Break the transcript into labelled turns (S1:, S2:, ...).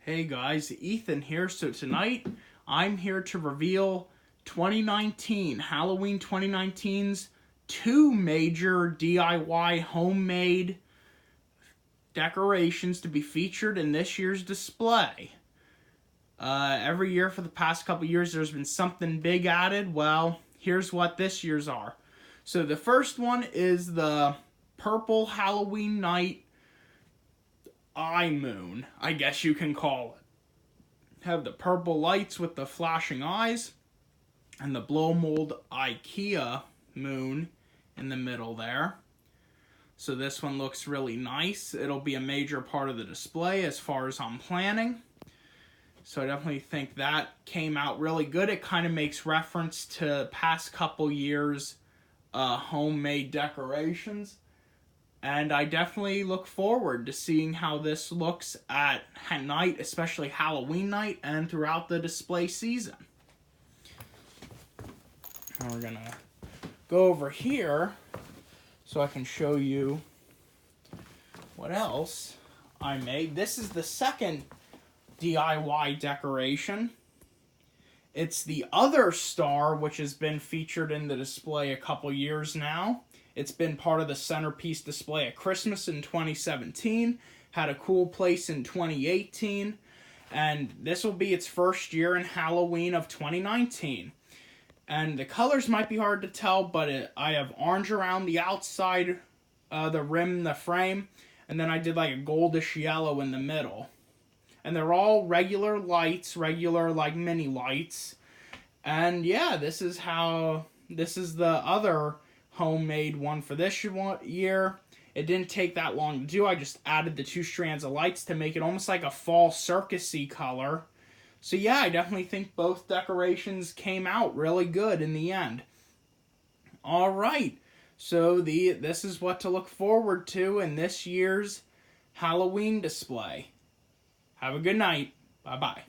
S1: Hey guys, Ethan here. So tonight I'm here to reveal Halloween 2019's two major DIY homemade decorations to be featured in this year's display. Every year for the past couple years there's been something big added. Well, here's what this year's are. So the first one is the purple Halloween night eye moon, I guess you can call it. Have the purple lights with the flashing eyes and the blow mold IKEA moon in the middle there. So this one looks really nice. It'll be a major part of the display as far as I'm planning. So I definitely think that came out really good. It kind of makes reference to past couple years homemade decorations. And I definitely look forward to seeing how this looks at night, especially Halloween night, and throughout the display season. And we're going to go over here so I can show you what else I made. This is the second DIY decoration. It's the other star, which has been featured in the display a couple years now. It's been part of the centerpiece display at Christmas in 2017, had a cool place in 2018, and this will be its first year in Halloween of 2019. And the colors might be hard to tell, but I have orange around the outside, the rim, the frame, and then I did like a goldish yellow in the middle. And they're all regular lights, regular like mini lights. And yeah, this is the other homemade one for this year. It didn't take that long to do. I just added the two strands of lights to make it almost like a fall circusy color. So yeah, I definitely think both decorations came out really good in the end. Alright, so this is what to look forward to in this year's Halloween display. Have a good night. Bye-bye.